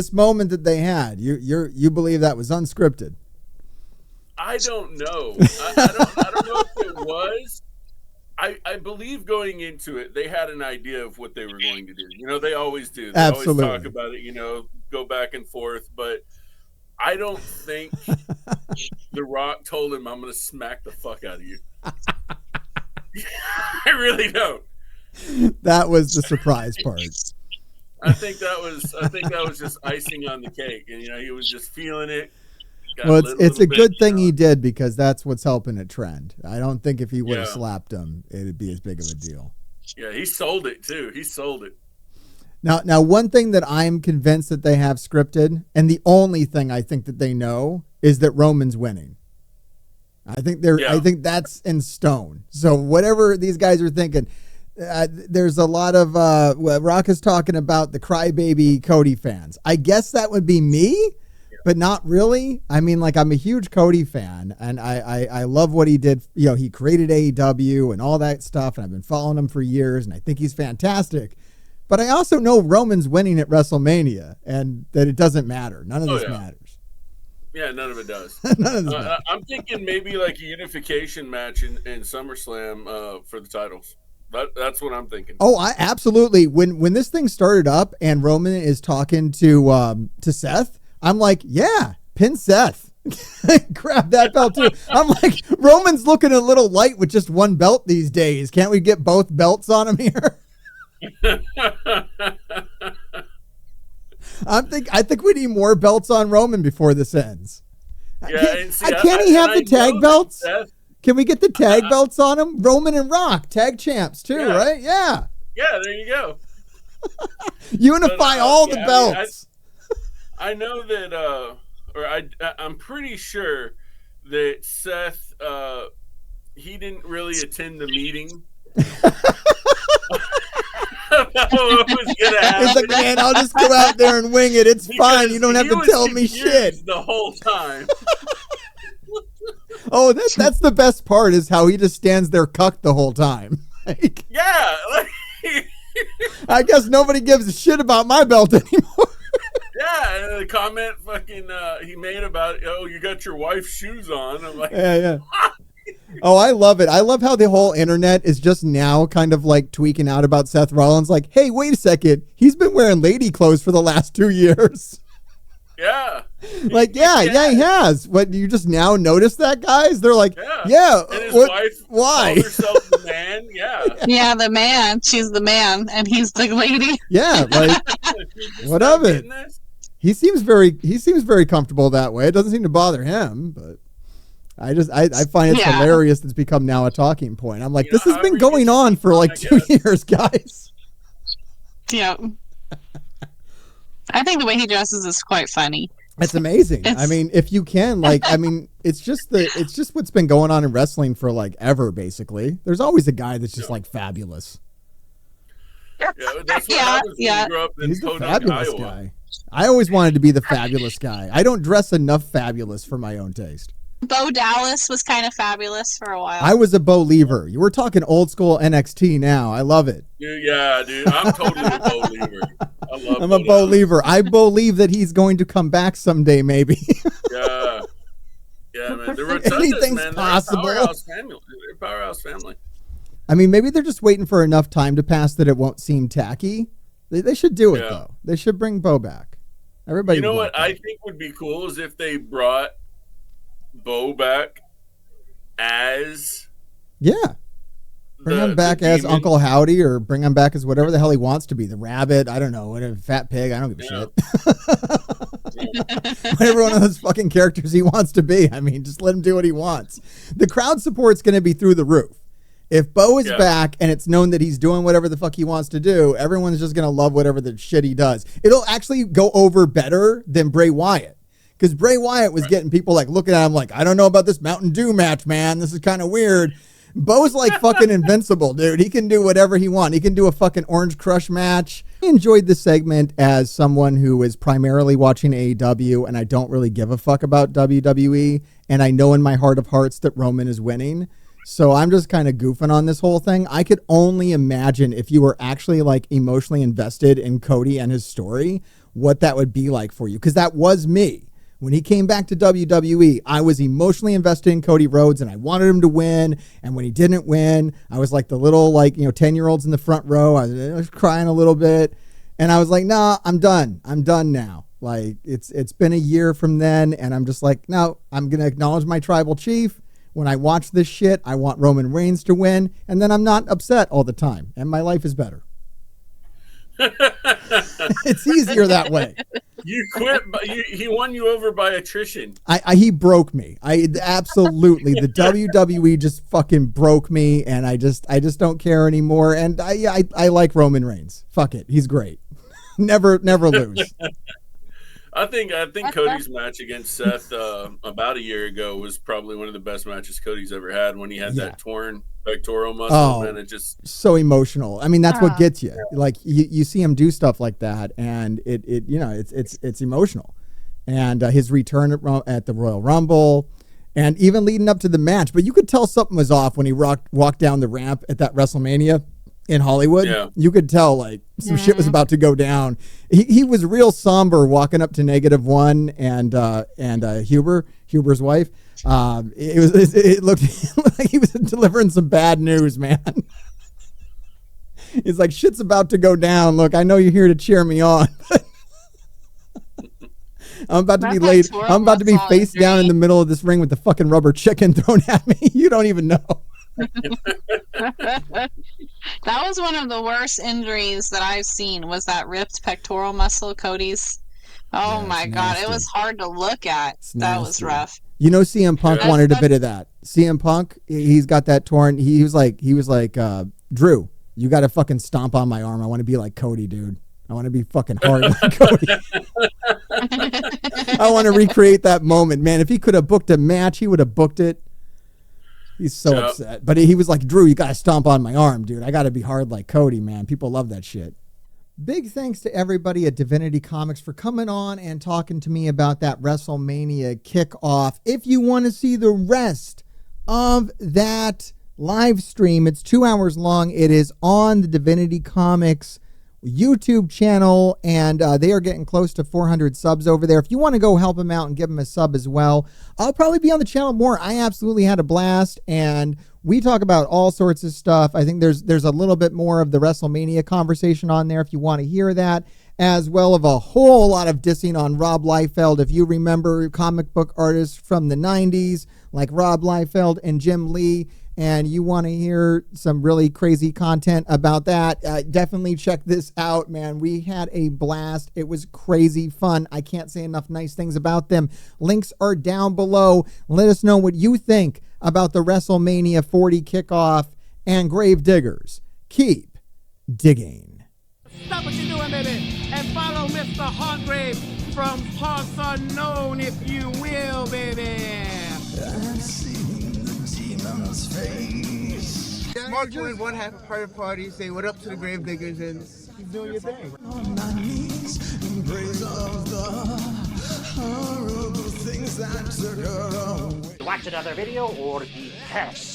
This moment that they had, you believe that was unscripted? I don't know. I don't know if it was. I believe going into it, they had an idea of what they were going to do. You know, they always do. They Absolutely. always talk about it, you know, go back and forth. But I don't think The Rock told him, I'm going to smack the fuck out of you. I really don't. That was the surprise part. I think that was just icing on the cake. And, you know, he was just feeling it. Well, it's a good thing he did, because that's what's helping it trend. I don't think if he would have slapped him, it'd be as big of a deal. Yeah, he sold it too. He sold it. Now, one thing that I'm convinced that they have scripted, and the only thing I think that they know, is that Roman's winning. I think that's in stone. So whatever these guys are thinking, there's a lot of Rock is talking about the crybaby Cody fans. I guess that would be me. But not really. I mean, like, I'm a huge Cody fan, and I love what he did. You know, he created AEW and all that stuff, and I've been following him for years, and I think he's fantastic. But I also know Roman's winning at WrestleMania, and that it doesn't matter. None of this matters. Yeah, none of it does. None of this matters. I'm thinking maybe like a unification match in SummerSlam for the titles. That's what I'm thinking. Oh, absolutely. When this thing started up and Roman is talking to Seth, I'm like, yeah, pin Seth. Grab that belt too. I'm like, Roman's looking a little light with just one belt these days. Can't we get both belts on him here? I think we need more belts on Roman before this ends. Yeah, can't he have the tag belts? Can we get the tag belts on him? Roman and Rock, tag champs too, right? Yeah. Yeah, there you go. Unify all the belts. I know that, I'm pretty sure that Seth, he didn't really attend the meeting. What was gonna happen. He's like, man, I'll just go out there and wing it. It's fine. You don't have to tell me shit. The whole time. Oh, that's the best part, is how he just stands there cucked the whole time. Like, yeah. I guess nobody gives a shit about my belt anymore. Yeah, and the comment he made about, oh, you got your wife's shoes on. I'm like, yeah. Oh, I love it. I love how the whole internet is just now kind of like tweaking out about Seth Rollins. Like, hey, wait a second. He's been wearing lady clothes for the last 2 years. Yeah. Like, yeah, he has. But you just now notice that, guys? They're like, yeah. And his wife why? called herself the man. Yeah. Yeah, the man. She's the man, and he's the lady. Yeah, like, what of it? He seems very comfortable that way. It doesn't seem to bother him, but I find it's hilarious. It's become now a talking point. I'm like, this has been going on for like 2 years, guys. Yeah. I think the way he dresses is quite funny. It's amazing. I mean, if you can, like, I mean, it's just what's been going on in wrestling for like ever, basically. There's always a guy that's just like fabulous. Yeah, that's what happens when you grow up in He's the Podunk, fabulous Iowa. guy. I always wanted to be the fabulous guy. I don't dress enough fabulous for my own taste. Bo Dallas was kind of fabulous for a while. I was a Bo Lever. You were talking old school NXT now. I love it. Dude, I'm totally a Bo Lever. I'm a Bo Lever. I believe that he's going to come back someday, maybe. Yeah, man. The Rotundas, Anything's man, possible. They're a powerhouse family. I mean, maybe they're just waiting for enough time to pass that it won't seem tacky. They should do it, though. They should bring Bo back. Everybody. You know what I think would be cool is if they brought Bo back as bring him back as Uncle Howdy, or bring him back as whatever the hell he wants to be. The rabbit, I don't know, whatever, fat pig, I don't give a shit. Whatever one of those fucking characters he wants to be. I mean, just let him do what he wants. The crowd support's going to be through the roof. If Bo is back and it's known that he's doing whatever the fuck he wants to do, everyone's just going to love whatever the shit he does. It'll actually go over better than Bray Wyatt. Because Bray Wyatt was getting people like looking at him like, I don't know about this Mountain Dew match, man. This is kind of weird. Bo's like fucking invincible, dude. He can do whatever he wants. He can do a fucking Orange Crush match. I enjoyed this segment as someone who is primarily watching AEW, and I don't really give a fuck about WWE. And I know in my heart of hearts that Roman is winning. So I'm just kind of goofing on this whole thing. I could only imagine if you were actually like emotionally invested in Cody and his story, what that would be like for you, because that was me. When he came back to WWE, I was emotionally invested in Cody Rhodes, and I wanted him to win. And when he didn't win, I was like the little 10-year-olds in the front row. I was crying a little bit, and I was like, "Nah, I'm done. I'm done now." Like it's been a year from then, and I'm just like, "No, I'm gonna acknowledge my tribal chief. When I watch this shit, I want Roman Reigns to win, and then I'm not upset all the time, and my life is better." It's easier that way. You quit. He won you over by attrition. He broke me. Absolutely. The WWE just fucking broke me, and I just don't care anymore. And I like Roman Reigns. Fuck it, he's great. Never lose. I think Cody's match against Seth about a year ago was probably one of the best matches Cody's ever had, when he had that torn pectoral muscle, and it just so emotional. I mean, that's what gets you. Like you see him do stuff like that, and it's emotional. And his return at the Royal Rumble, and even leading up to the match, but you could tell something was off when he walked down the ramp at that WrestleMania in Hollywood. Yeah. You could tell like some shit was about to go down. He was real somber walking up to -1 and Huber's wife. It looked like he was delivering some bad news, man. He's like, shit's about to go down. Look, I know you're here to cheer me on. I'm about to be late. I'm about to be face down in the middle of this ring with the fucking rubber chicken thrown at me. You don't even know. That was one of the worst injuries that I've seen, was that ripped pectoral muscle, Cody's. Oh my God. It was hard to look at. That was rough. You know, CM Punk wanted a bit of that. CM Punk, he's got that torn. He was like, Drew, you got to fucking stomp on my arm. I want to be like Cody, dude. I want to be fucking hard like Cody. I want to recreate that moment, man. If he could have booked a match, he would have booked it. He's so upset. But he was like, Drew, you got to stomp on my arm, dude. I got to be hard like Cody, man. People love that shit. Big thanks to everybody at Divinity Comics for coming on and talking to me about that WrestleMania kickoff. If you want to see the rest of that live stream, it's 2 hours long. It is on the Divinity Comics YouTube channel, and they are getting close to 400 subs over there. If you want to go help them out and give them a sub as well, I'll probably be on the channel more. I absolutely had a blast, and we talk about all sorts of stuff. I think there's a little bit more of the WrestleMania conversation on there if you want to hear that, as well as a whole lot of dissing on Rob Liefeld. If you remember comic book artists from the 90s like Rob Liefeld and Jim Lee, and you want to hear some really crazy content about that, definitely check this out, man. We had a blast. It was crazy fun. I can't say enough nice things about them. Links are down below. Let us know what you think about the WrestleMania 40 kickoff, and Grave Diggers, keep digging. Stop what you're doing, baby, and follow Mr. Hargrave from parts unknown, if you will, baby. I've seen the demon's face. Mark joined one half of private party, say what up to the Grave Diggers, and keep doing your thing. On my knees in praise of the horrible things that took her away. Watch another video or be cursed.